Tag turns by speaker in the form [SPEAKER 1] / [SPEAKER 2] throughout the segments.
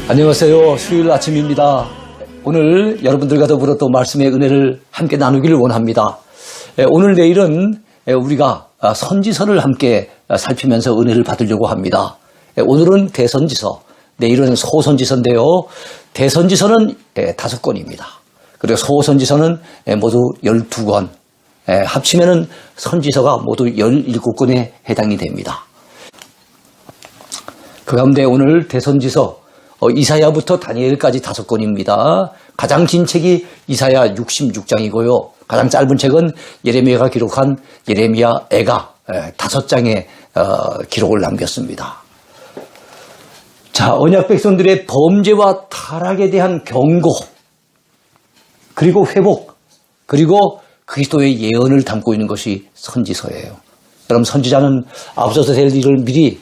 [SPEAKER 1] 안녕하세요. 수요일 아침입니다. 오늘 여러분들과 더불어 또 말씀의 은혜를 함께 나누기를 원합니다. 오늘 내일은 우리가 선지서를 함께 살피면서 은혜를 받으려고 합니다. 오늘은 대선지서, 내일은 소선지서인데요. 대선지서는 5권입니다. 그리고 소선지서는 모두 12권, 합치면은 선지서가 모두 17권에 해당이 됩니다. 그 가운데 오늘 대선지서 이사야부터 다니엘까지 5권입니다. 가장 긴 책이 이사야 66장이고요. 가장 짧은 책은 예레미야가 기록한 예레미야 애가 5장의 기록을 남겼습니다. 자, 언약 백성들의 범죄와 타락에 대한 경고, 그리고 회복, 그리고 그리스도의 예언을 담고 있는 것이 선지서예요. 여러분, 선지자는 앞서서 될 일을 미리,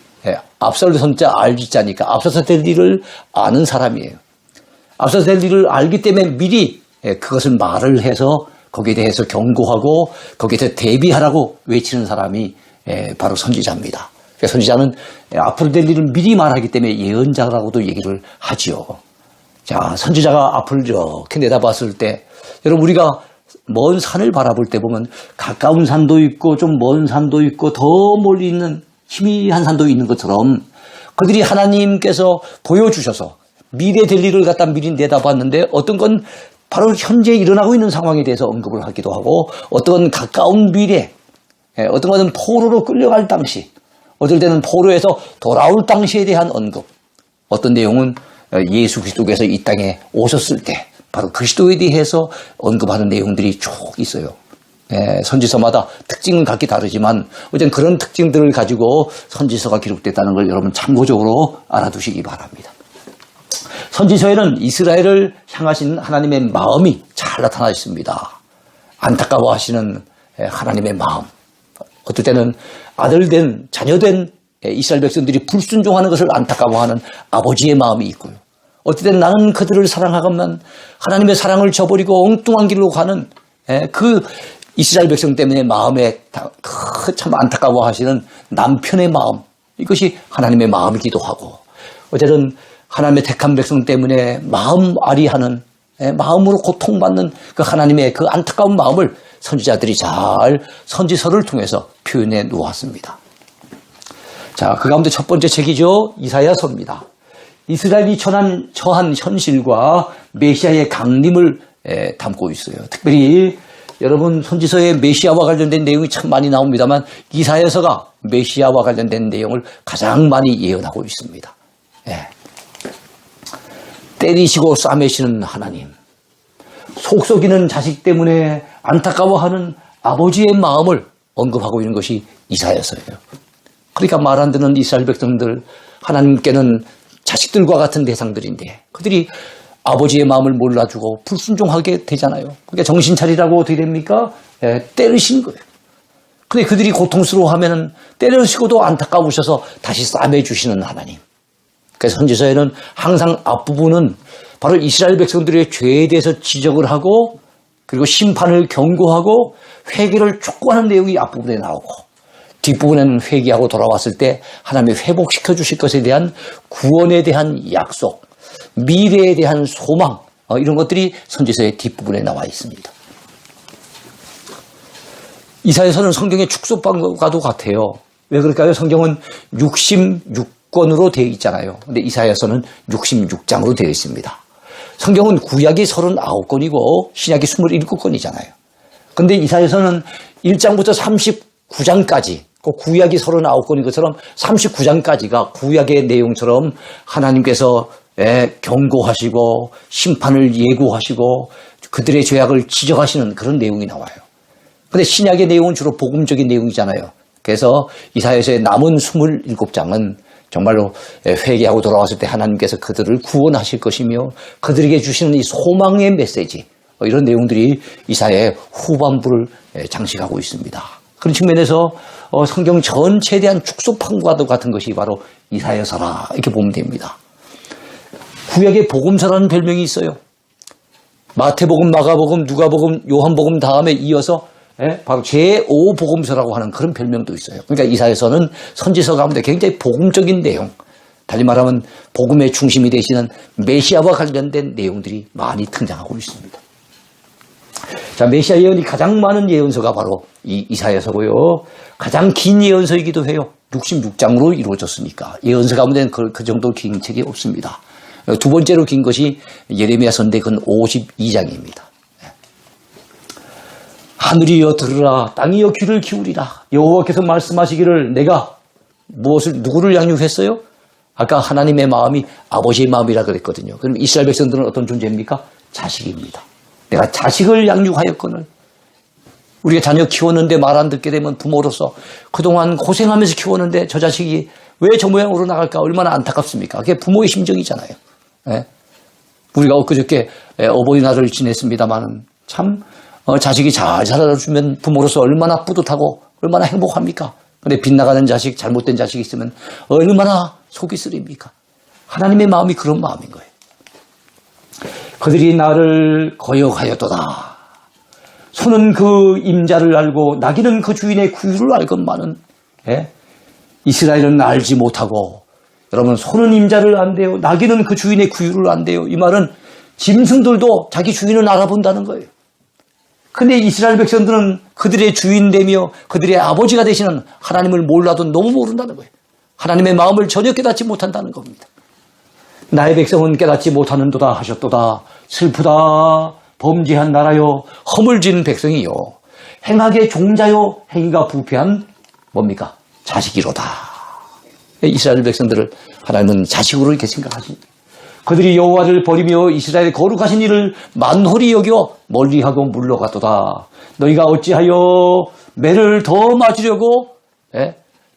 [SPEAKER 1] 앞설 선자 알지자니까 앞서서 될 일을 아는 사람이에요. 앞서서 될 일을 알기 때문에 미리 그것을 말을 해서 거기에 대해서 경고하고 거기에 대해서 대비하라고 외치는 사람이 바로 선지자입니다. 선지자는 앞으로 될 일을 미리 말하기 때문에 예언자라고도 얘기를 하지요. 자, 선지자가 앞을 이렇게 내다봤을 때, 여러분, 우리가 먼 산을 바라볼 때 보면 가까운 산도 있고 좀 먼 산도 있고 더 멀리 있는 희미한 산도 있는 것처럼 그들이 하나님께서 보여주셔서 미래 될 일을 갖다 미리 내다봤는데 어떤 건 바로 현재 일어나고 있는 상황에 대해서 언급을 하기도 하고 어떤 건 가까운 미래, 어떤 것은 포로로 끌려갈 당시, 어떨 때는 포로에서 돌아올 당시에 대한 언급, 어떤 내용은 예수 그리스도께서 이 땅에 오셨을 때 바로 그리스도에 대해서 언급하는 내용들이 쭉 있어요. 선지서마다 특징은 각기 다르지만 어쨌든 그런 특징들을 가지고 선지서가 기록됐다는 걸 여러분 참고적으로 알아두시기 바랍니다. 선지서에는 이스라엘을 향하신 하나님의 마음이 잘 나타나 있습니다. 안타까워하시는 하나님의 마음, 어떨 때는 아들된 자녀된 이스라엘 백성들이 불순종하는 것을 안타까워하는 아버지의 마음이 있고요. 어떨 때는 나는 그들을 사랑하건만 하나님의 사랑을 저버리고 엉뚱한 길로 가는 그 이스라엘 백성 때문에 마음에 참 안타까워하시는 남편의 마음, 이것이 하나님의 마음이기도 하고, 어쨌든 하나님의 택한 백성 때문에 마음 아리하는, 마음으로 고통받는 그 하나님의 그 안타까운 마음을 선지자들이 잘 선지서를 통해서 표현해 놓았습니다. 자, 그 가운데 첫 번째 책이죠. 이사야서입니다. 이스라엘이 처한 현실과 메시아의 강림을 담고 있어요. 특별히 여러분, 선지서에 메시아와 관련된 내용이 참 많이 나옵니다만 이사야서가 메시아와 관련된 내용을 가장 많이 예언하고 있습니다. 때리시고 싸매시는 하나님, 속썩이는 자식 때문에 안타까워하는 아버지의 마음을 언급하고 있는 것이 이사야서예요. 그러니까 말 안 듣는 이스라엘 백성들, 하나님께는 자식들과 같은 대상들인데 그들이 아버지의 마음을 몰라주고 불순종하게 되잖아요. 그러니까 정신 차리라고 어떻게 됩니까? 때리신 거예요. 근데 그들이 고통스러워하면 때려시고도 안타까우셔서 다시 싸매주시는 하나님. 그래서 선지서에는 항상 앞부분은 바로 이스라엘 백성들의 죄에 대해서 지적을 하고 그리고 심판을 경고하고 회개를 촉구하는 내용이 앞부분에 나오고 뒷부분에는 회개하고 돌아왔을 때 하나님이 회복시켜 주실 것에 대한 구원에 대한 약속, 미래에 대한 소망, 이런 것들이 선지서의 뒷부분에 나와 있습니다. 이사야서는 성경의 축소판과도 같아요. 왜 그럴까요? 성경은 66권으로 되어 있잖아요. 근데 이사야서는 66장으로 되어 있습니다. 성경은 구약이 39권이고 신약이 27권이잖아요. 근데 이사야서는 1장부터 39장까지 구약이 39권인 것처럼 39장까지가 구약의 내용처럼 하나님께서 경고하시고 심판을 예고하시고 그들의 죄악을 지적하시는 그런 내용이 나와요. 그런데 신약의 내용은 주로 복음적인 내용이잖아요. 그래서 이사야서의 남은 27장은 정말로 회개하고 돌아왔을 때 하나님께서 그들을 구원하실 것이며 그들에게 주시는 이 소망의 메시지, 이런 내용들이 이사야의 후반부를 장식하고 있습니다. 그런 측면에서 성경 전체에 대한 축소판과도 같은 것이 바로 이사야서라, 이렇게 보면 됩니다. 구약의 복음서라는 별명이 있어요. 마태복음, 마가복음, 누가복음, 요한복음 다음에 이어서 바로 제5복음서라고 하는 그런 별명도 있어요. 그러니까 이사야서는 선지서 가운데 굉장히 복음적인 내용, 달리 말하면 복음의 중심이 되시는 메시아와 관련된 내용들이 많이 등장하고 있습니다. 자, 메시아 예언이 가장 많은 예언서가 바로 이 이사야서고요. 가장 긴 예언서이기도 해요. 66장으로 이루어졌으니까. 예언서 가운데는 그 정도 긴 책이 없습니다. 두 번째로 긴 것이 예레미야서인데 그건 52장입니다. 하늘이여 들으라, 땅이여 귀를 기울이라. 여호와께서 말씀하시기를 내가 누구를 양육했어요? 아까 하나님의 마음이 아버지의 마음이라 그랬거든요. 그럼 이스라엘 백성들은 어떤 존재입니까? 자식입니다. 내가 자식을 양육하였거늘. 우리가 자녀 키웠는데 말 안 듣게 되면 부모로서 그동안 고생하면서 키웠는데 저 자식이 왜 저 모양으로 나갈까? 얼마나 안타깝습니까? 그게 부모의 심정이잖아요. 예? 우리가 엊그저께 어버이날을 지냈습니다만 참 자식이 잘 자라주면 부모로서 얼마나 뿌듯하고 얼마나 행복합니까? 근데 빗나가는 자식, 잘못된 자식이 있으면 얼마나 속이 쓰립니까? 하나님의 마음이 그런 마음인 거예요. 그들이 나를 거역하였도다. 소는 그 임자를 알고 나귀는 그 주인의 구유를 알건만은, 예? 이스라엘은 알지 못하고, 여러분, 소는 임자를 안대요. 나귀는 그 주인의 구유를 안대요. 이 말은 짐승들도 자기 주인을 알아본다는 거예요. 근데 이스라엘 백성들은 그들의 주인되며 그들의 아버지가 되시는 하나님을 몰라도 너무 모른다는 거예요. 하나님의 마음을 전혀 깨닫지 못한다는 겁니다. 나의 백성은 깨닫지 못하는도다 하셨도다. 슬프다. 범죄한 나라요. 허물진 백성이요. 행악의 종자요. 행위가 부패한 뭡니까? 자식이로다. 이스라엘 백성들을 하나님은 자식으로 이렇게 생각하십니다. 그들이 여호와를 버리며 이스라엘의 거룩하신 이를 만홀히 여겨 멀리하고 물러가도다. 너희가 어찌하여 매를 더 맞으려고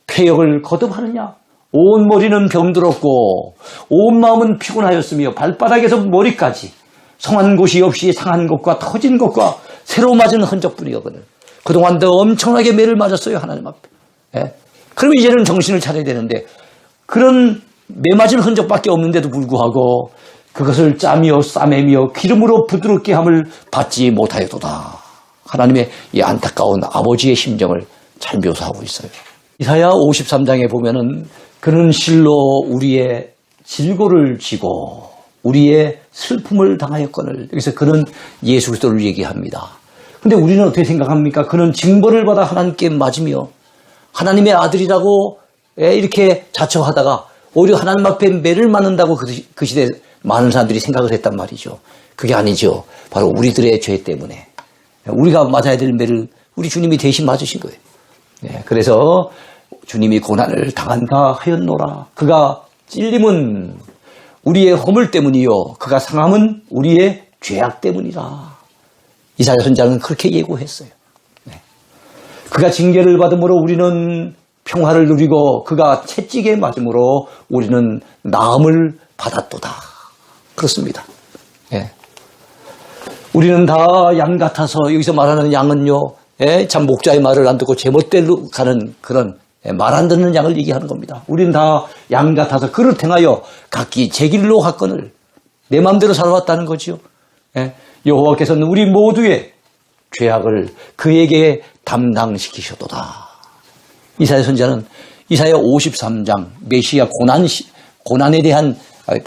[SPEAKER 1] 폐역을 거듭하느냐? 온 머리는 병들었고 온 마음은 피곤하였으며 발바닥에서 머리까지 성한 곳이 없이 상한 것과 터진 것과 새로 맞은 흔적뿐이거든요. 그동안 더 엄청나게 매를 맞았어요. 하나님 앞에. 그러면 이제는 정신을 차려야 되는데 그런 매 맞은 흔적밖에 없는데도 불구하고 그것을 짜며 싸매며 기름으로 부드럽게 함을 받지 못하였도다. 하나님의 이 안타까운 아버지의 심정을 잘 묘사하고 있어요. 이사야 53장에 보면은 그는 실로 우리의 질고를 지고 우리의 슬픔을 당하였거늘. 여기서 그는 예수 그리스도를 얘기합니다. 근데 우리는 어떻게 생각합니까? 그는 징벌을 받아 하나님께 맞으며 하나님의 아들이라고 이렇게 자처하다가 오히려 하나님 앞에 매를 맞는다고 그 시대에 많은 사람들이 생각을 했단 말이죠. 그게 아니죠. 바로 우리들의 죄 때문에. 우리가 맞아야 될 매를 우리 주님이 대신 맞으신 거예요. 그래서 주님이 고난을 당한다 하였노라. 그가 찔림은 우리의 허물 때문이요. 그가 상함은 우리의 죄악 때문이라. 이사야 선지자는 그렇게 예고했어요. 그가 징계를 받음으로 우리는 평화를 누리고 그가 채찍에 맞음으로 우리는 나음을 받았도다. 그렇습니다. 우리는 다 양 같아서 여기서 말하는 양은요. 참 목자의 말을 안 듣고 제멋대로 가는 그런 말 안 듣는 양을 얘기하는 겁니다. 우리는 다 양 같아서 그를 행하여 각기 제 길로 갔거늘 내 마음대로 살아왔다는 거지요. 여호와께서는 우리 모두의 죄악을 그에게 담당시키셨도다. 이사야 선지자는 이사야 53장 메시아 고난에 대한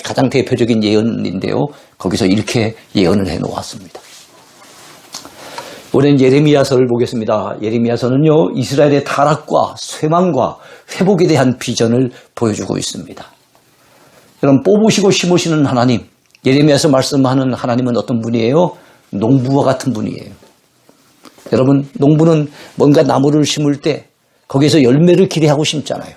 [SPEAKER 1] 가장 대표적인 예언인데요. 거기서 이렇게 예언을 해놓았습니다. 올해는 예레미야서를 보겠습니다. 예레미야서는요, 이스라엘의 타락과 쇠망과 회복에 대한 비전을 보여주고 있습니다. 여러분, 뽑으시고 심으시는 하나님, 예레미야서 말씀하는 하나님은 어떤 분이에요? 농부와 같은 분이에요. 여러분, 농부는 뭔가 나무를 심을 때 거기에서 열매를 기대하고 심잖아요.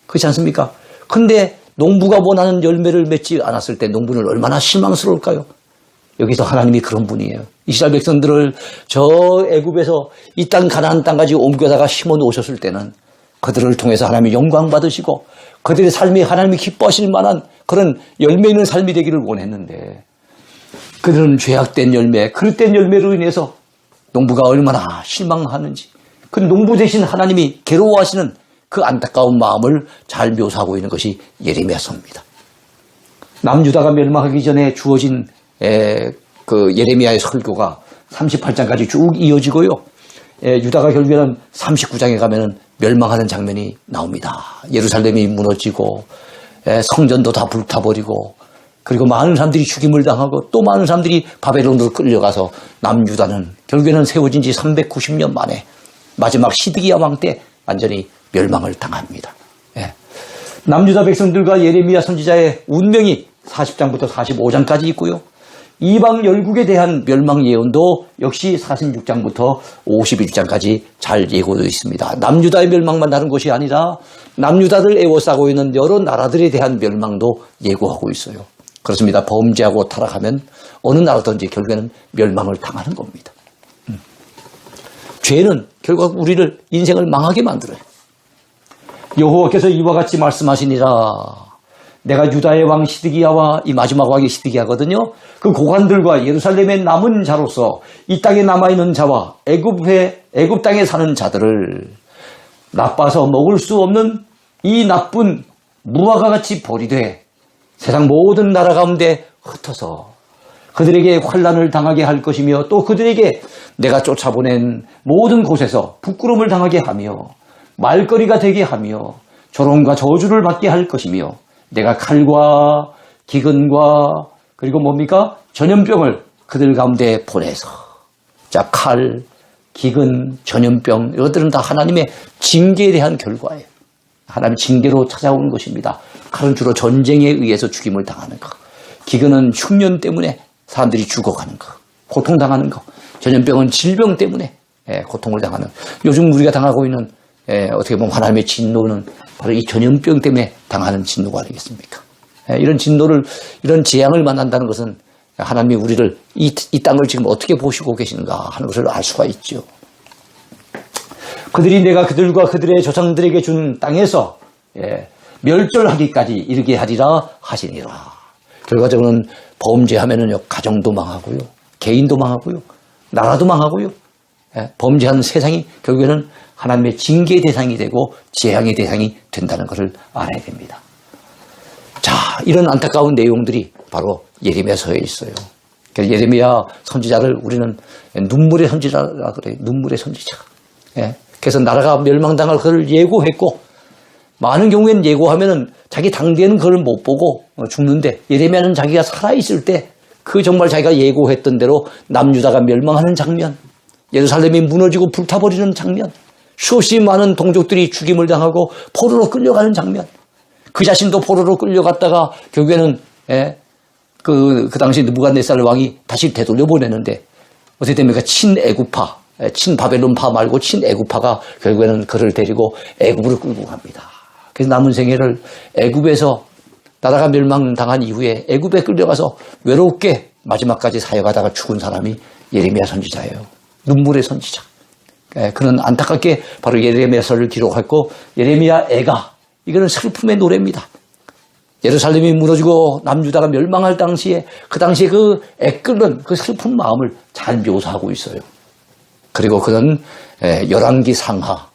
[SPEAKER 1] 그렇지 않습니까? 근데 농부가 원하는 열매를 맺지 않았을 때 농부는 얼마나 실망스러울까요? 여기서 하나님이 그런 분이에요. 이스라엘 백성들을 저 애굽에서 이 땅 가나안 땅까지 옮겨다가 심어 놓으셨을 때는 그들을 통해서 하나님이 영광 받으시고 그들의 삶이 하나님이 기뻐하실 만한 그런 열매 있는 삶이 되기를 원했는데 그들은 죄악된 열매, 그릇된 열매로 인해서 농부가 얼마나 실망하는지 그 농부 대신 하나님이 괴로워하시는 그 안타까운 마음을 잘 묘사하고 있는 것이 예레미야서입니다. 남유다가 멸망하기 전에 주어진 그 예레미야의 설교가 38장까지 쭉 이어지고요. 유다가 결국에는 39장에 가면은 멸망하는 장면이 나옵니다. 예루살렘이 무너지고 성전도 다 불타버리고 그리고 많은 사람들이 죽임을 당하고 또 많은 사람들이 바벨론으로 끌려가서 남유다는 결국에는 세워진 지 390년 만에 마지막 시드기야 왕 때 완전히 멸망을 당합니다. 남유다 백성들과 예레미야 선지자의 운명이 40장부터 45장까지 있고요. 이방 열국에 대한 멸망 예언도 역시 46장부터 51장까지 잘 예고되어 있습니다. 남유다의 멸망만 다른 것이 아니라 남유다를 애워싸고 있는 여러 나라들에 대한 멸망도 예고하고 있어요. 그렇습니다. 범죄하고 타락하면 어느 나라든지 결국에는 멸망을 당하는 겁니다. 죄는 결국 우리를 인생을 망하게 만들어요. 여호와께서 이와 같이 말씀하시니라. 내가 유다의 왕 시드기야와 이 마지막 왕이 시드기야거든요. 그 고관들과 예루살렘의 남은 자로서 이 땅에 남아있는 자와 애굽 땅에 사는 자들을 나빠서 먹을 수 없는 이 나쁜 무화과 같이 버리되 세상 모든 나라 가운데 흩어서 그들에게 환난을 당하게 할 것이며 또 그들에게 내가 쫓아보낸 모든 곳에서 부끄러움을 당하게 하며 말거리가 되게 하며 조롱과 저주를 받게 할 것이며 내가 칼과 기근과 그리고 뭡니까? 전염병을 그들 가운데 보내서 자, 칼, 기근, 전염병 이것들은 다 하나님의 징계에 대한 결과예요. 하나님의 징계로 찾아오는 것입니다. 칼은 주로 전쟁에 의해서 죽임을 당하는 것. 기근은 흉년 때문에 사람들이 죽어가는 것. 고통당하는 것. 전염병은 질병 때문에 고통을 당하는. 요즘 우리가 당하고 있는 어떻게 보면 하나님의 진노는 바로 이 전염병 때문에 당하는 진노가 아니겠습니까? 이런 진노를, 이런 재앙을 만난다는 것은 하나님이 우리를 이 땅을 지금 어떻게 보시고 계신가 하는 것을 알 수가 있죠. 그들이 내가 그들과 그들의 조상들에게 준 땅에서 멸절하기까지 이르게 하리라 하시니라. 결과적으로는 범죄하면은요, 가정도 망하고요, 개인도 망하고요, 나라도 망하고요, 범죄한 세상이 결국에는 하나님의 징계의 대상이 되고 재앙의 대상이 된다는 것을 알아야 됩니다. 자, 이런 안타까운 내용들이 바로 예레미야서에 있어요. 그래서 예레미야 선지자를 우리는 눈물의 선지자라 그래요. 눈물의 선지자. 그래서 나라가 멸망당할 것을 예고했고 많은 경우에는 예고하면은 자기 당대는 그걸 못 보고 죽는데 예레미야는 자기가 살아있을 때 그 정말 자기가 예고했던 대로 남유다가 멸망하는 장면, 예루살렘이 무너지고 불타버리는 장면, 수없이 많은 동족들이 죽임을 당하고 포로로 끌려가는 장면, 그 자신도 포로로 끌려갔다가 결국에는 그 당시 느부갓네살 왕이 다시 되돌려 보내는데 어떻게 됩니까? 친애굽파, 친바벨론파 말고 친애굽파가 결국에는 그를 데리고 애굽으로 끌고 갑니다. 그래서 남은 생애를 애굽에서 나라가 멸망당한 이후에 애굽에 끌려가서 외롭게 마지막까지 사역하다가 죽은 사람이 예레미야 선지자예요. 눈물의 선지자. 그는 안타깝게 바로 예레미야서를 기록했고 예레미야 애가 이거는 슬픔의 노래입니다. 예루살렘이 무너지고 남유다가 멸망할 당시에 그 당시에 그 애끓는 그 슬픈 마음을 잘 묘사하고 있어요. 그리고 그는 열왕기 상하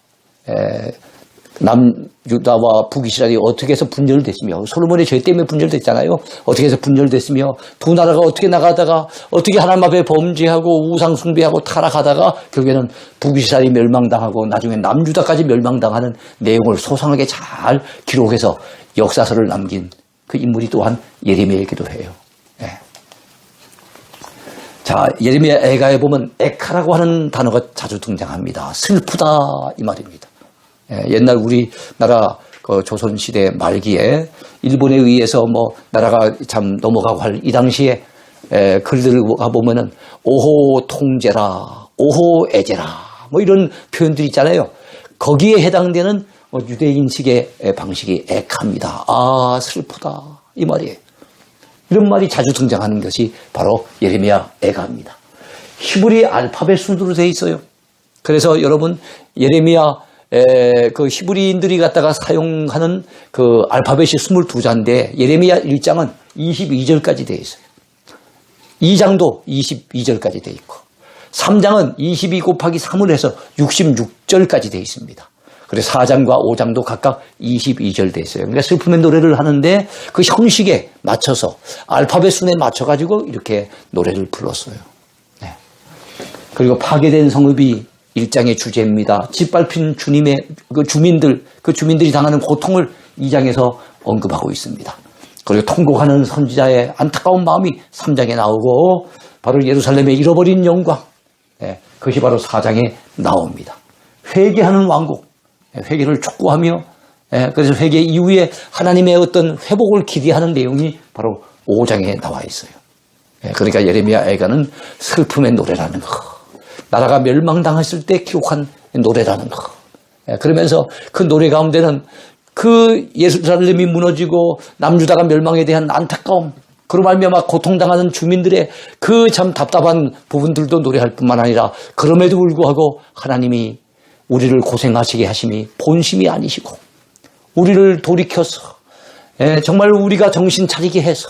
[SPEAKER 1] 남유다와 북이스라엘이 어떻게 해서 분열됐으며 솔로몬의 죄 때문에 분열됐잖아요. 어떻게 해서 분열됐으며 두 나라가 어떻게 나가다가 어떻게 하나님 앞에 범죄하고 우상 숭배하고 타락하다가 결국에는 북이스라엘이 멸망당하고 나중에 남유다까지 멸망당하는 내용을 소상하게 잘 기록해서 역사서를 남긴 그 인물이 또한 예레미야이기도 해요. 자, 예레미야 애가에 보면 에카라고 하는 단어가 자주 등장합니다. 슬프다 이 말입니다. 옛날 우리나라 그 조선시대 말기에 일본에 의해서 뭐 나라가 참 넘어가고 할 이 당시에 글들을 가보면은 오호 통제라, 오호 애제라 뭐 이런 표현들이 있잖아요. 거기에 해당되는 유대인식의 방식이 에카입니다. 아, 슬프다 이 말이에요. 이런 말이 자주 등장하는 것이 바로 예레미야 애가입니다. 히브리 알파벳 순으로 되어 있어요. 그래서 여러분 예레미야 그 히브리인들이 갖다가 사용하는 그 알파벳이 22자인데 예레미야 1장은 22절까지 되어 있어요. 2장도 22절까지 되어 있고 3장은 22 곱하기 3을 해서 66절까지 되어 있습니다. 그래서 4장과 5장도 각각 22절 되어 있어요. 그러니까 슬픔의 노래를 하는데 그 형식에 맞춰서 알파벳 순에 맞춰가지고 이렇게 노래를 불렀어요. 그리고 파괴된 성읍이 1장의 주제입니다. 짓밟힌 주님의 그 주민들이 당하는 고통을 2장에서 언급하고 있습니다. 그리고 통곡하는 선지자의 안타까운 마음이 3장에 나오고 바로 예루살렘의 잃어버린 영광, 그것이 바로 4장에 나옵니다. 회개하는 왕국, 회개를 촉구하며 그래서 회개 이후에 하나님의 어떤 회복을 기대하는 내용이 바로 5장에 나와 있어요. 그러니까 예레미야 애가는 슬픔의 노래라는 거, 나라가 멸망당했을 때 기록한 노래라는 거. 그러면서 그 노래 가운데는 그 예루살렘이 무너지고 남유다가 멸망에 대한 안타까움, 그로 말미암아 고통당하는 주민들의 그 참 답답한 부분들도 노래할 뿐만 아니라 그럼에도 불구하고 하나님이 우리를 고생하시게 하심이 본심이 아니시고 우리를 돌이켜서 정말 우리가 정신 차리게 해서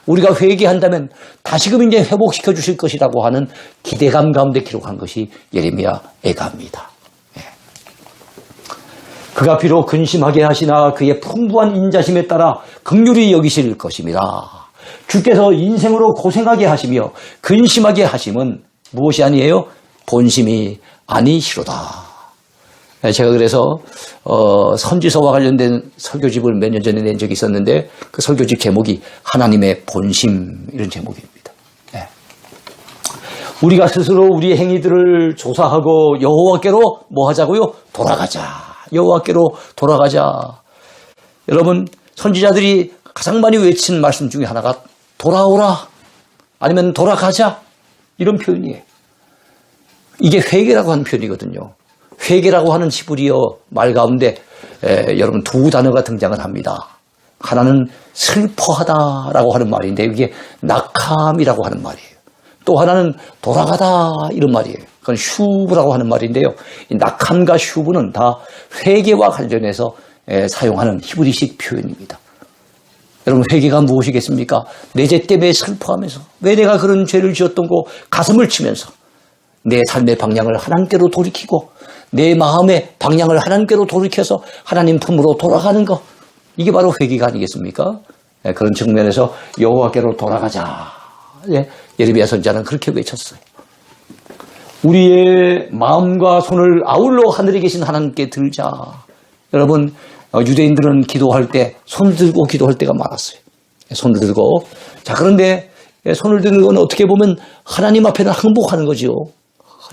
[SPEAKER 1] 우리가 회개한다면 다시금 이제 회복시켜 주실 것이라고 하는 기대감 가운데 기록한 것이 예레미야 애가입니다. 그가 비록 근심하게 하시나 그의 풍부한 인자심에 따라 긍휼히 여기실 것입니다. 주께서 인생으로 고생하게 하시며 근심하게 하심은 무엇이 아니에요? 본심이 아니시로다. 제가 그래서 선지서와 관련된 설교집을 몇 년 전에 낸 적이 있었는데 그 설교집 제목이 하나님의 본심, 이런 제목입니다. 우리가 스스로 우리의 행위들을 조사하고 여호와께로 뭐 하자고요? 돌아가자. 여호와께로 돌아가자. 여러분, 선지자들이 가장 많이 외친 말씀 중에 하나가 돌아오라, 아니면 돌아가자, 이런 표현이에요. 이게 회개라고 하는 표현이거든요. 회개라고 하는 히브리어 말 가운데 여러분 두 단어가 등장을 합니다. 하나는 슬퍼하다라고 하는 말인데 이게 낙함이라고 하는 말이에요. 또 하나는 돌아가다, 이런 말이에요. 그건 슈브라고 하는 말인데요. 이 낙함과 슈브는 다 회개와 관련해서 사용하는 히브리식 표현입니다. 여러분, 회개가 무엇이겠습니까? 내 죄 때문에 슬퍼하면서 왜 내가 그런 죄를 지었던 거 가슴을 치면서 내 삶의 방향을 하나님께로 돌이키고 내 마음의 방향을 하나님께로 돌이켜서 하나님 품으로 돌아가는 것, 이게 바로 회개가 아니겠습니까? 그런 측면에서 여호와께로 돌아가자. 예레미야 선지자는 그렇게 외쳤어요. 우리의 마음과 손을 아울러 하늘에 계신 하나님께 들자. 여러분, 유대인들은 기도할 때 손을 들고 기도할 때가 많았어요. 손을 들고. 자, 그런데 손을 드는 건 어떻게 보면 하나님 앞에는 항복하는 거죠.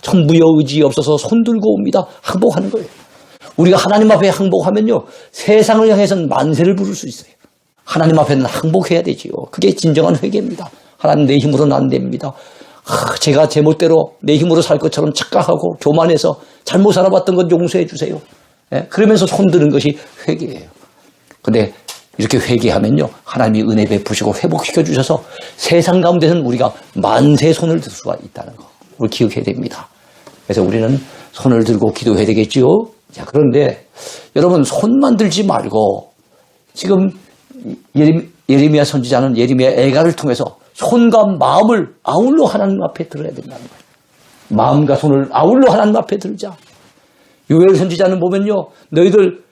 [SPEAKER 1] 천부여 의지 없어서 손 들고 옵니다. 항복하는 거예요. 우리가 하나님 앞에 항복하면요, 세상을 향해서는 만세를 부를 수 있어요. 하나님 앞에는 항복해야 되지요. 그게 진정한 회개입니다. 하나님, 내 힘으로는 안 됩니다. 제가 제멋대로 내 힘으로 살 것처럼 착각하고 교만해서 잘못 살아봤던 건 용서해 주세요. 그러면서 손 드는 것이 회개예요. 근데 이렇게 회개하면요, 하나님이 은혜 베푸시고 회복시켜 주셔서 세상 가운데는 우리가 만세 손을 들 수가 있다는 거, 우리 기억해야 됩니다. 그래서 우리는 손을 들고 기도해야 되겠지요. 자, 그런데 여러분, 손만 들지 말고 지금 예레미야 선지자는 예레미야 애가를 통해서 손과 마음을 아울러 하나님 앞에 들어야 된다는 거예요. 마음과 손을 아울러 하나님 앞에 들자. 요엘 선지자는 보면요, 너희들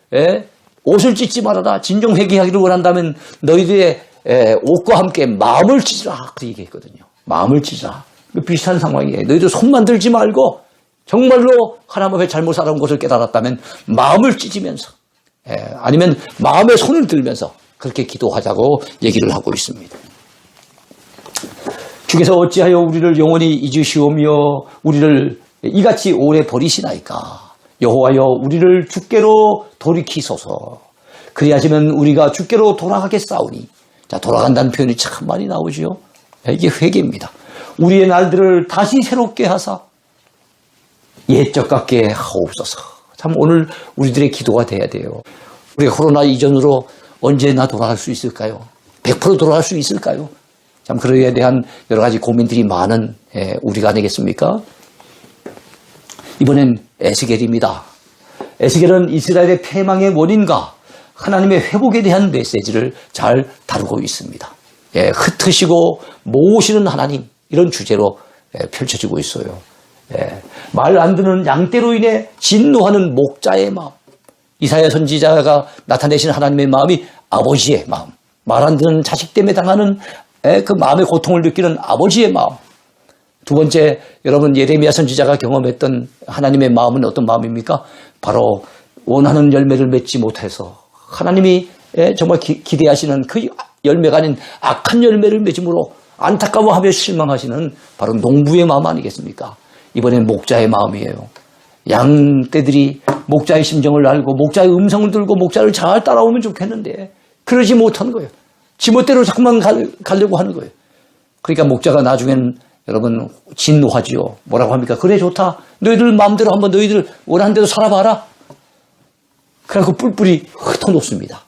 [SPEAKER 1] 옷을 찢지 말아라. 진정 회개하기를 원한다면 너희들의 옷과 함께 마음을 찢으라, 그 얘기했거든요. 마음을 찢으라. 비슷한 상황이에요. 너희들 손만 들지 말고 정말로 하나님 앞에 잘못 살아온 것을 깨달았다면 마음을 찢으면서, 아니면 마음에 손을 들면서 그렇게 기도하자고 얘기를 하고 있습니다. 주께서 어찌하여 우리를 영원히 잊으시오며 우리를 이같이 오래 버리시나이까. 여호와여, 우리를 주께로 돌이키소서. 그리하시면 우리가 주께로 돌아가겠사오니. 자, 돌아간다는 표현이 참 많이 나오죠. 이게 회개입니다. 우리의 날들을 다시 새롭게 하사 옛적 같게 하옵소서. 참 오늘 우리들의 기도가 돼야 돼요. 우리가 코로나 이전으로 언제나 돌아갈 수 있을까요? 100% 돌아갈 수 있을까요? 참 그러에 대한 여러 가지 고민들이 많은 우리가 아니겠습니까? 이번엔 에스겔입니다. 에스겔은 이스라엘의 패망의 원인과 하나님의 회복에 대한 메시지를 잘 다루고 있습니다. 흩으시고 모으시는 하나님, 이런 주제로 펼쳐지고 있어요. 말 안 듣는 양떼로 인해 진노하는 목자의 마음. 이사야 선지자가 나타내신 하나님의 마음이 아버지의 마음. 말 안 듣는 자식 때문에 당하는 그 마음의 고통을 느끼는 아버지의 마음. 두 번째, 여러분, 예레미야 선지자가 경험했던 하나님의 마음은 어떤 마음입니까? 바로 원하는 열매를 맺지 못해서 하나님이 정말 기대하시는 그 열매가 아닌 악한 열매를 맺음으로 안타까워하며 실망하시는 바로 농부의 마음 아니겠습니까? 이번엔 목자의 마음이에요. 양떼들이 목자의 심정을 알고 목자의 음성을 들고 목자를 잘 따라오면 좋겠는데 그러지 못하는 거예요. 지멋대로 자꾸만 가려고 하는 거예요. 그러니까 목자가 나중에는 여러분 진노하지요. 뭐라고 합니까? 그래 좋다. 너희들 마음대로 한번 너희들 원하는 대로 살아봐라. 그래갖고 뿔뿔이 흩어놓습니다.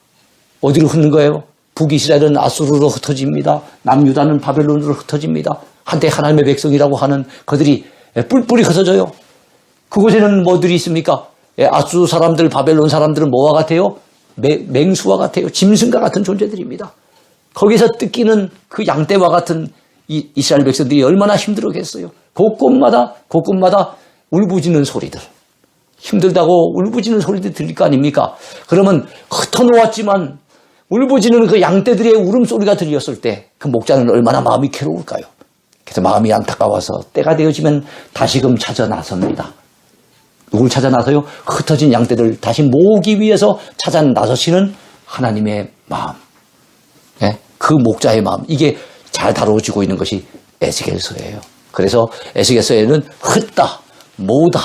[SPEAKER 1] 어디로 흩는 거예요? 북이스라엘은 아수르로 흩어집니다. 남유다는 바벨론으로 흩어집니다. 한때 하나님의 백성이라고 하는 그들이 뿔뿔이 흩어져요. 그곳에는 뭐들이 있습니까? 아수르 사람들, 바벨론 사람들은 뭐와 같아요? 맹수와 같아요. 짐승과 같은 존재들입니다. 거기서 뜯기는 그 양떼와 같은 이스라엘 백성들이 얼마나 힘들었겠어요. 곳곳마다 울부짖는 소리들. 힘들다고 울부짖는 소리들 들릴 거 아닙니까? 그러면 흩어놓았지만 울부짖는 그 양떼들의 울음소리가 들렸을 때 그 목자는 얼마나 마음이 괴로울까요? 그래서 마음이 안타까워서 때가 되어지면 다시금 찾아 나섭니다. 누굴 찾아 나서요? 흩어진 양떼를 다시 모으기 위해서 찾아 나서시는 하나님의 마음. 그 목자의 마음. 이게 잘 다루어지고 있는 것이 에스겔서예요. 그래서 에스겔서에는 흩다, 모으다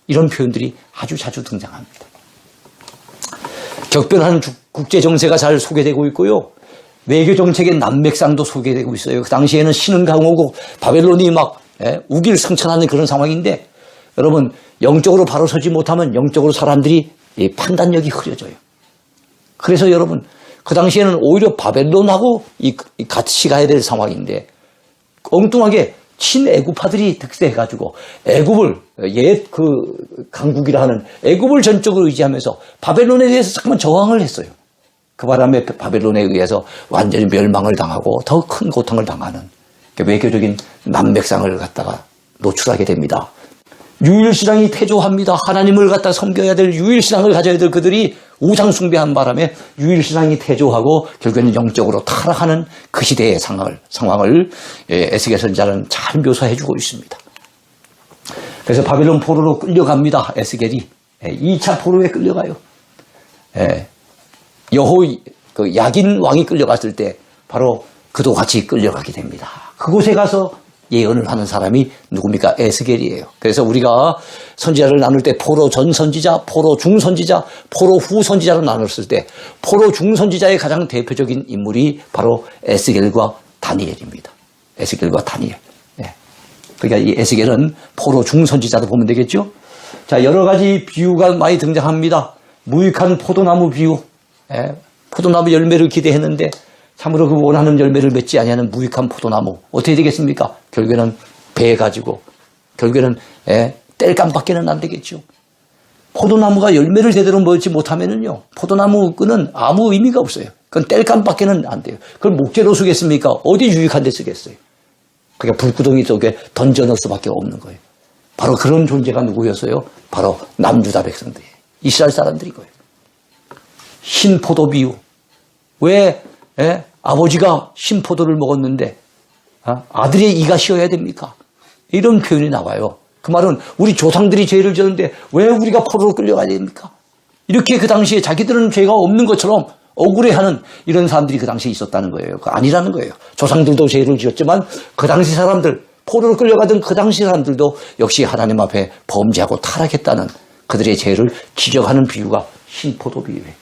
[SPEAKER 1] 이런 표현들이 아주 자주 등장합니다. 격변하는 국제 정세가 잘 소개되고 있고요. 외교 정책의 난맥상도 소개되고 있어요. 그 당시에는 신은 강호고 바벨론이 막 우기를 승천하는 그런 상황인데 여러분 영적으로 바로 서지 못하면 영적으로 사람들이 판단력이 흐려져요. 그래서 여러분 그 당시에는 오히려 바벨론하고 같이 가야 될 상황인데 엉뚱하게 친애굽파들이 득세해가지고 애굽을 옛 그 강국이라 하는 애굽을 전적으로 의지하면서 바벨론에 대해서 잠깐만 저항을 했어요. 그 바람에 바벨론에 의해서 완전히 멸망을 당하고 더 큰 고통을 당하는 외교적인 난맥상을 갖다가 노출하게 됩니다. 유일신앙이 태조합니다. 하나님을 갖다 섬겨야 될 유일신앙을 가져야 될 그들이 우상숭배한 바람에 유일신앙이 태조하고 결국에는 영적으로 타락하는 그 시대의 상황을 에스겔 선지자는 잘 묘사해주고 있습니다. 그래서 바벨론 포로로 끌려갑니다. 에스겔이 2차 포로에 끌려가요. 그 야긴 왕이 끌려갔을 때 바로 그도 같이 끌려가게 됩니다. 그곳에 가서 예언을 하는 사람이 누굽니까? 에스겔이에요. 그래서 우리가 선지자를 나눌 때 포로 전 선지자, 포로 중 선지자, 포로 후 선지자로 나눴을 때 포로 중 선지자의 가장 대표적인 인물이 바로 에스겔과 다니엘입니다. 에스겔과 다니엘. 그러니까 이 에스겔은 포로 중 선지자도 보면 되겠죠? 자, 여러 가지 비유가 많이 등장합니다. 무익한 포도나무 비유. 포도나무 열매를 기대했는데 참으로 그 원하는 열매를 맺지 아니하는 무익한 포도나무. 어떻게 되겠습니까? 결국에는 베가지고 결국에는 뗄감밖에는 안 되겠죠. 포도나무가 열매를 제대로 먹지 못하면은요, 포도나무 끈은 아무 의미가 없어요. 그건 뗄감밖에는 안 돼요. 그걸 목재로 쓰겠습니까? 어디 유익한 데 쓰겠어요? 그러니까 불구덩이 속에 던져 넣을 수밖에 없는 거예요. 바로 그런 존재가 누구였어요? 바로 남유다 백성들, 이스라엘 사람들인 거예요. 흰 포도 비유. 왜 아버지가 흰 포도를 먹었는데 아들의 이가 쉬어야 됩니까? 이런 표현이 나와요. 그 말은 우리 조상들이 죄를 지었는데 왜 우리가 포로로 끌려가야 됩니까? 이렇게 그 당시에 자기들은 죄가 없는 것처럼 억울해하는 이런 사람들이 그 당시에 있었다는 거예요. 아니라는 거예요. 조상들도 죄를 지었지만 그 당시 사람들, 포로로 끌려가던 그 당시 사람들도 역시 하나님 앞에 범죄하고 타락했다는 그들의 죄를 지적하는 비유가 흰 포도 비유예요.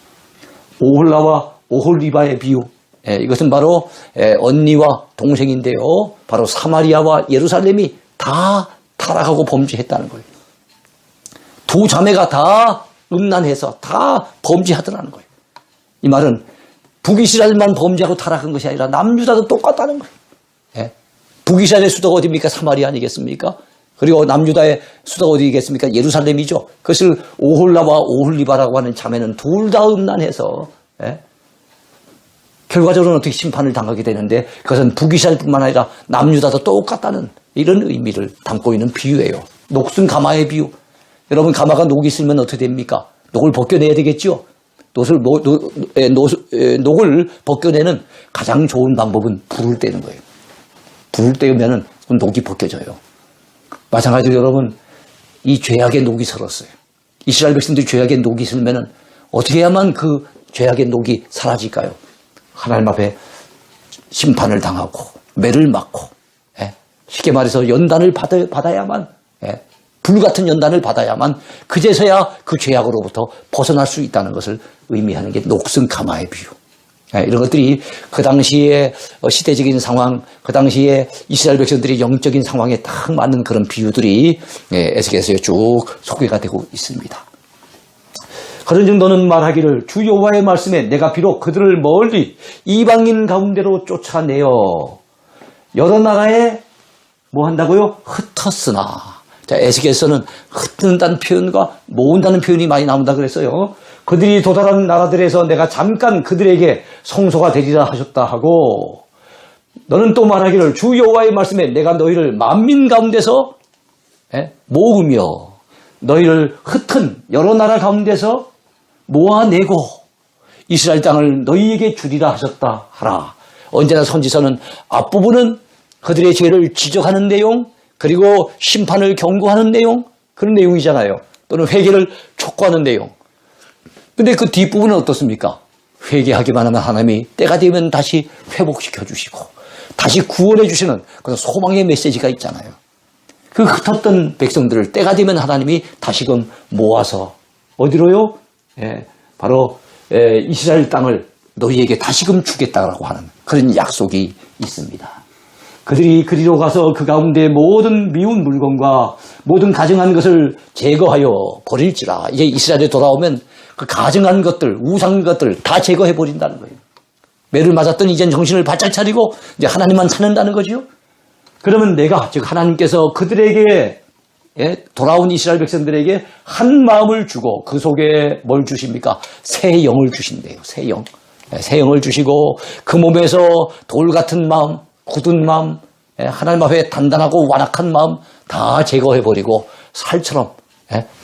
[SPEAKER 1] 오홀라와 오홀리바의 비유. 이것은 바로 언니와 동생인데요. 바로 사마리아와 예루살렘이 다 타락하고 범죄했다는 거예요. 두 자매가 다 음란해서 다 범죄하더라는 거예요. 이 말은 북이스라엘만 범죄하고 타락한 것이 아니라 남유다도 똑같다는 거예요. 북이스라엘의 수도가 어디입니까? 사마리아 아니겠습니까? 그리고 남유다의 수도가 어디겠습니까? 예루살렘이죠. 그것을 오홀라와 오홀리바라고 하는 자매는 둘 다 음란해서 결과적으로는 어떻게 심판을 당하게 되는데 그것은 북이스라엘뿐만 아니라 남유다도 똑같다는 이런 의미를 담고 있는 비유예요. 녹슨 가마의 비유. 여러분 가마가 녹이 있으면 어떻게 됩니까? 녹을 벗겨내야 되겠죠. 녹을 벗겨내는 가장 좋은 방법은 불을 떼는 거예요. 불을 떼면 녹이 벗겨져요. 마찬가지로 여러분 이 죄악의 녹이 설었어요. 이스라엘 백성들이 죄악의 녹이 설면은 어떻게 해야만 그 죄악의 녹이 사라질까요? 하나님 앞에 심판을 당하고 매를 맞고 쉽게 말해서 연단을 받아야만 불같은 연단을 받아야만 그제서야 그 죄악으로부터 벗어날 수 있다는 것을 의미하는 게 녹슨 가마의 비유. 이런 것들이 그 당시에 시대적인 상황, 그 당시에 이스라엘 백성들이 영적인 상황에 딱 맞는 그런 비유들이 에스겔서에 쭉 소개가 되고 있습니다. 그런 정도는 말하기를 주 여호와의 말씀에 내가 비록 그들을 멀리 이방인 가운데로 쫓아내어 여러 나라에 뭐 한다고요? 흩었으나. 자, 에스겔서는 흩는다는 표현과 모은다는 표현이 많이 나온다 그랬어요. 그들이 도달한 나라들에서 내가 잠깐 그들에게 성소가 되리라 하셨다 하고, 너는 또 말하기를 주 여호와의 말씀에 내가 너희를 만민 가운데서 모으며 너희를 흩은 여러 나라 가운데서 모아내고 이스라엘 땅을 너희에게 주리라 하셨다 하라. 언제나 선지서는 앞부분은 그들의 죄를 지적하는 내용, 그리고 심판을 경고하는 내용, 그런 내용이잖아요. 또는 회개를 촉구하는 내용. 근데 그 뒷부분은 어떻습니까? 회개하기만 하면 하나님이 때가 되면 다시 회복시켜 주시고 다시 구원해 주시는 그런 소망의 메시지가 있잖아요. 그 흩었던 백성들을 때가 되면 하나님이 다시금 모아서 어디로요? 바로 이스라엘 땅을 너희에게 다시금 주겠다라고 하는 그런 약속이 있습니다. 그들이 그리로 가서 그 가운데 모든 미운 물건과 모든 가증한 것을 제거하여 버릴지라. 이제 이스라엘에 돌아오면 그 가증한 것들, 우상 것들 다 제거해 버린다는 거예요. 매를 맞았던 이젠 정신을 바짝 차리고 이제 하나님만 찾는다는 거죠. 그러면 내가, 즉 하나님께서 그들에게 돌아온 이스라엘 백성들에게 한 마음을 주고 그 속에 뭘 주십니까? 새 영을 주신대요. 새 영. 새 영을 주시고 그 몸에서 돌 같은 마음, 굳은 마음, 하나님 앞에 단단하고 완악한 마음 다 제거해버리고 살처럼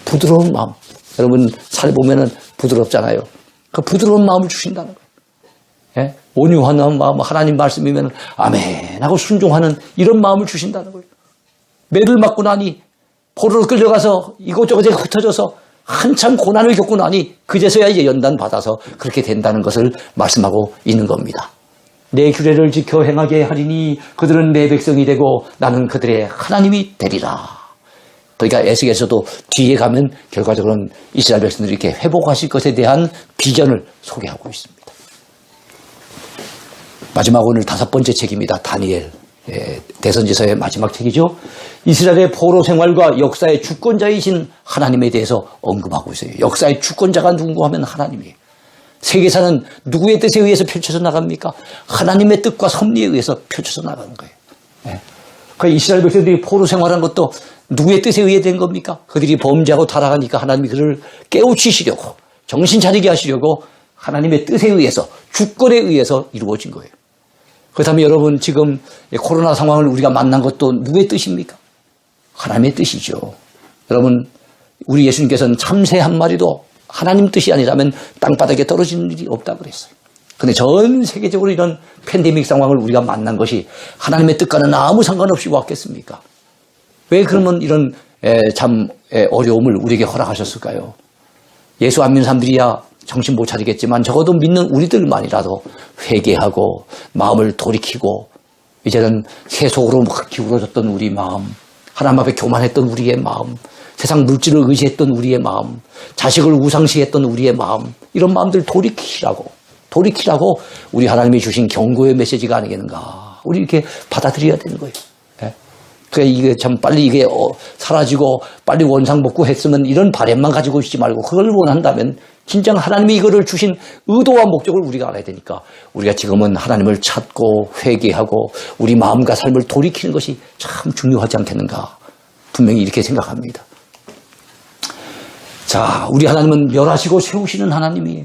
[SPEAKER 1] 부드러운 마음. 여러분 살 보면은 부드럽잖아요. 그 부드러운 마음을 주신다는 거예요. 온유한 마음, 하나님 말씀이면 아멘 하고 순종하는 이런 마음을 주신다는 거예요. 매를 맞고 나니 포로로 끌려가서 이곳저곳에 흩어져서 한참 고난을 겪고 나니 그제서야 이제 연단 받아서 그렇게 된다는 것을 말씀하고 있는 겁니다. 내 규례를 지켜 행하게 하리니 그들은 내 백성이 되고 나는 그들의 하나님이 되리라. 그러니까 에스겔서도 뒤에 가면 결과적으로는 이스라엘 백성들이 이렇게 회복하실 것에 대한 비전을 소개하고 있습니다. 마지막 오늘 5번째 책입니다. 다니엘. 대선지서의 마지막 책이죠. 이스라엘의 포로 생활과 역사의 주권자이신 하나님에 대해서 언급하고 있어요. 역사의 주권자가 누구 하면 하나님이에요. 세계사는 누구의 뜻에 의해서 펼쳐서 나갑니까? 하나님의 뜻과 섭리에 의해서 펼쳐서 나가는 거예요. 그 이스라엘 백성들이 포로 생활한 것도 누구의 뜻에 의해 된 겁니까? 그들이 범죄하고 타락하니까 하나님이 그를 깨우치시려고 정신 차리게 하시려고 하나님의 뜻에 의해서 주권에 의해서 이루어진 거예요. 그렇다면 여러분 지금 코로나 상황을 우리가 만난 것도 누구의 뜻입니까? 하나님의 뜻이죠. 여러분 우리 예수님께서는 참새 한 마리도 하나님 뜻이 아니라면 땅바닥에 떨어지는 일이 없다고 그랬어요. 그런데 전 세계적으로 이런 팬데믹 상황을 우리가 만난 것이 하나님의 뜻과는 아무 상관없이 왔겠습니까? 왜 그러면 이런 참 어려움을 우리에게 허락하셨을까요? 예수 안 믿는 사람들이야 정신 못 차리겠지만 적어도 믿는 우리들만이라도 회개하고 마음을 돌이키고 이제는 세속으로 막 기울어졌던 우리 마음, 하나님 앞에 교만했던 우리의 마음, 세상 물질을 의지했던 우리의 마음, 자식을 우상시했던 우리의 마음, 이런 마음들 돌이키라고 우리 하나님이 주신 경고의 메시지가 아니겠는가. 우리 이렇게 받아들여야 되는 거예요. 그러니까 이게 참 빨리 이게 사라지고 빨리 원상복구 했으면 이런 바램만 가지고 있지 말고 그걸 원한다면 진짜 하나님이 이거를 주신 의도와 목적을 우리가 알아야 되니까 우리가 지금은 하나님을 찾고 회개하고 우리 마음과 삶을 돌이키는 것이 참 중요하지 않겠는가. 분명히 이렇게 생각합니다. 자, 우리 하나님은 멸하시고 세우시는 하나님이에요.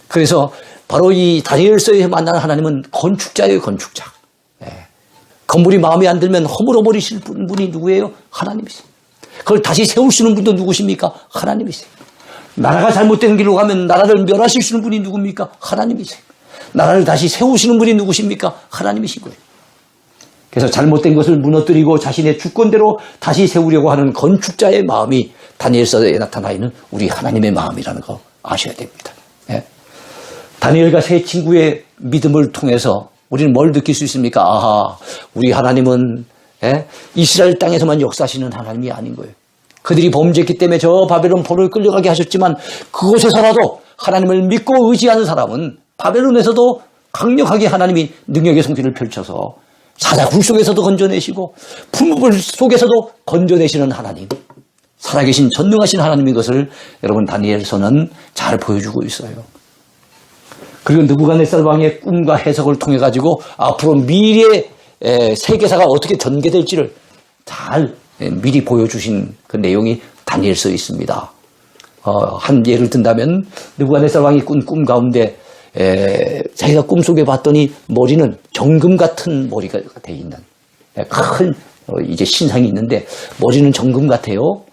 [SPEAKER 1] 그래서 바로 이 다니엘서에 만나는 하나님은 건축자예요, 건축자. 건물이 마음에 안 들면 허물어버리실 분이 누구예요? 하나님이세요. 그걸 다시 세우시는 분도 누구십니까? 하나님이세요. 나라가 잘못된 길로 가면 나라를 멸하시는 분이 누굽니까? 하나님이세요. 나라를 다시 세우시는 분이 누구십니까? 하나님이신 거예요. 그래서 잘못된 것을 무너뜨리고 자신의 주권대로 다시 세우려고 하는 건축자의 마음이 다니엘서에 나타나 있는 우리 하나님의 마음이라는 거 아셔야 됩니다. 예. 다니엘과 세 친구의 믿음을 통해서 우리는 뭘 느낄 수 있습니까? 아하, 우리 하나님은 이스라엘 땅에서만 역사하시는 하나님이 아닌 거예요. 그들이 범죄했기 때문에 저 바벨론 포로를 끌려가게 하셨지만 그곳에서라도 하나님을 믿고 의지하는 사람은 바벨론에서도 강력하게 하나님이 능력의 손길을 펼쳐서 사자굴 속에서도 건져내시고 풀무불 속에서도 건져내시는 하나님, 살아계신 전능하신 하나님인 것을 여러분 다니엘서는 잘 보여주고 있어요. 그리고 느부갓네살 왕의 꿈과 해석을 통해 가지고 앞으로 미래의 세계사가 어떻게 전개될지를 잘 미리 보여주신 그 내용이 다니엘서에 있습니다. 한 예를 든다면 느부갓네살 왕이 꾼 꿈 가운데 자기가 꿈속에 봤더니 머리는 정금 같은 머리가 돼 있는 큰 이제 신상이 있는데 머리는 정금 같아요.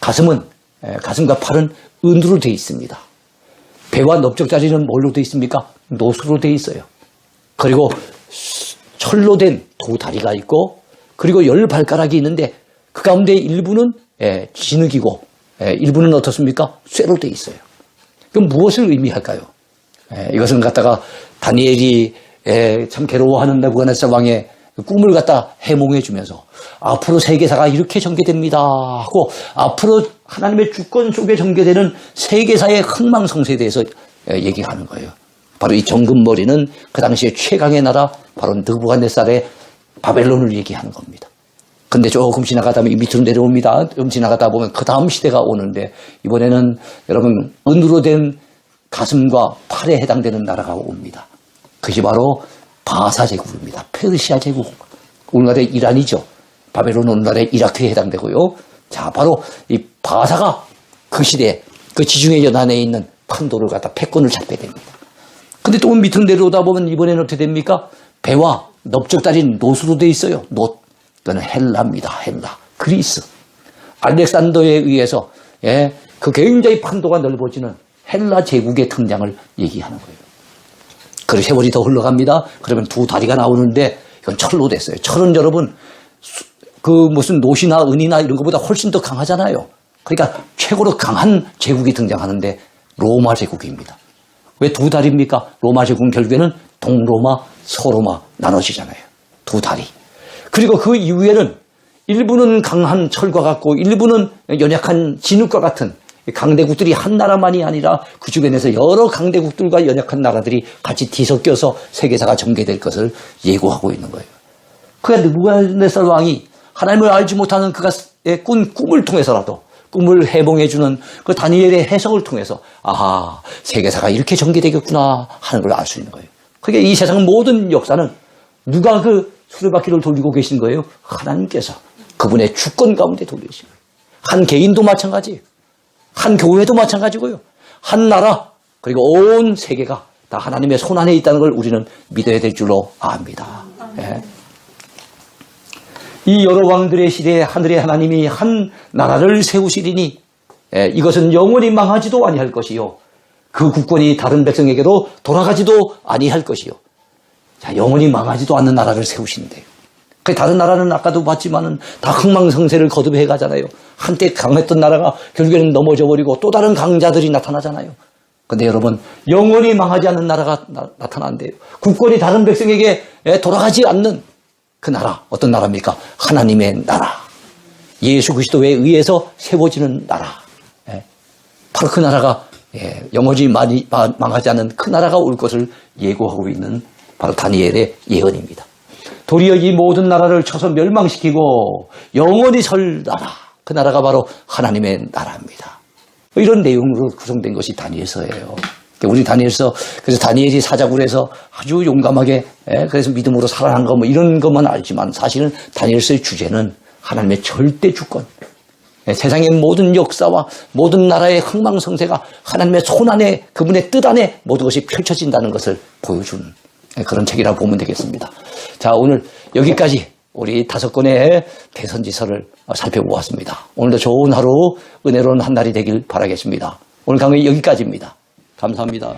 [SPEAKER 1] 가슴과 팔은 은으로 돼 있습니다. 배와 넓적다리는 뭘로 돼 있습니까? 노수로 돼 있어요. 그리고 철로 된 두 다리가 있고 그리고 10발가락이 있는데 그 가운데 일부는 진흙이고 일부는 어떻습니까? 쇠로 돼 있어요. 그럼 무엇을 의미할까요? 이것은 갖다가 다니엘이 참 괴로워하는 느부갓네살 왕의 꿈을 갖다 해몽해 주면서 앞으로 세계사가 이렇게 전개됩니다 하고 앞으로 하나님의 주권 속에 전개되는 세계사의 흥망성쇠에 대해서 얘기하는 거예요. 바로 이 정금머리는 그 당시에 최강의 나라 바로 느부갓네살의 바벨론을 얘기하는 겁니다. 근데 조금 지나가다 보면 밑으로 내려옵니다. 좀 지나가다 보면 그 다음 시대가 오는데 이번에는 여러분 은으로 된 가슴과 팔에 해당되는 나라가 옵니다. 그것이 바로 바사 제국입니다. 페르시아 제국. 오늘날의 이란이죠. 바벨론은 오늘날의 이라크에 해당되고요. 자, 바로 이 바사가 그 시대에 그 지중해 연안에 있는 판도를 갖다 패권을 잡게 됩니다. 근데 또 밑으로 내려오다 보면 이번에는 어떻게 됩니까? 배와 넓적다리는 노수로 되어 있어요. 노. 그거는 헬라입니다. 헬라. 그리스. 알렉산더에 의해서 그 굉장히 판도가 넓어지는 헬라 제국의 등장을 얘기하는 거예요. 그리고 세월이 더 흘러갑니다. 그러면 두 다리가 나오는데 이건 철로 됐어요. 철은 여러분 그 무슨 노시나 은이나 이런 것보다 훨씬 더 강하잖아요. 그러니까 최고로 강한 제국이 등장하는데 로마 제국입니다. 왜 두 다리입니까? 로마 제국은 결국에는 동로마, 서로마 나눠지잖아요. 두 다리. 그리고 그 이후에는 일부는 강한 철과 같고 일부는 연약한 진흙과 같은 강대국들이 한 나라만이 아니라 그 주변에서 여러 강대국들과 연약한 나라들이 같이 뒤섞여서 세계사가 전개될 것을 예고하고 있는 거예요. 그러니까 느부갓네살 왕이 하나님을 알지 못하는 그가 꾼 꿈을 통해서라도 꿈을 해몽해주는 그 다니엘의 해석을 통해서 아하, 세계사가 이렇게 전개되겠구나 하는 걸 알 수 있는 거예요. 그러니까 이 세상 모든 역사는 누가 그 수레바퀴를 돌리고 계신 거예요? 하나님께서 그분의 주권 가운데 돌리신 거예요. 한 개인도 마찬가지예요. 한 교회도 마찬가지고요. 한 나라 그리고 온 세계가 다 하나님의 손 안에 있다는 걸 우리는 믿어야 될 줄로 압니다. 이 여러 왕들의 시대에 하늘의 하나님이 한 나라를 세우시리니 이것은 영원히 망하지도 아니할 것이요. 그 국권이 다른 백성에게도 돌아가지도 아니할 것이요. 자, 영원히 망하지도 않는 나라를 세우시는데요. 다른 나라는 아까도 봤지만은 다 흥망성쇠를 거듭해 가잖아요. 한때 강했던 나라가 결국에는 넘어져 버리고 또 다른 강자들이 나타나잖아요. 근데 여러분, 영원히 망하지 않는 나라가 나타난대요. 국권이 다른 백성에게 돌아가지 않는 그 나라, 어떤 나라입니까? 하나님의 나라. 예수 그리스도에 의해서 세워지는 나라. 바로 그 나라가 영원히 망하지 않는 그 나라가 올 것을 예고하고 있는 바로 다니엘의 예언입니다. 도리어 이 모든 나라를 쳐서 멸망시키고 영원히 설 나라, 그 나라가 바로 하나님의 나라입니다. 이런 내용으로 구성된 것이 다니엘서예요. 우리 다니엘서, 그래서 다니엘이 사자굴에서 아주 용감하게 그래서 믿음으로 살아난 거 뭐 이런 것만 알지만 사실은 다니엘서의 주제는 하나님의 절대 주권, 세상의 모든 역사와 모든 나라의 흥망성쇠가 하나님의 손 안에, 그분의 뜻 안에 모든 것이 펼쳐진다는 것을 보여주는 그런 책이라고 보면 되겠습니다. 자, 오늘 여기까지 우리 5권의 대선지서를 살펴보았습니다. 오늘도 좋은 하루, 은혜로운 한 날이 되길 바라겠습니다. 오늘 강의 여기까지입니다. 감사합니다.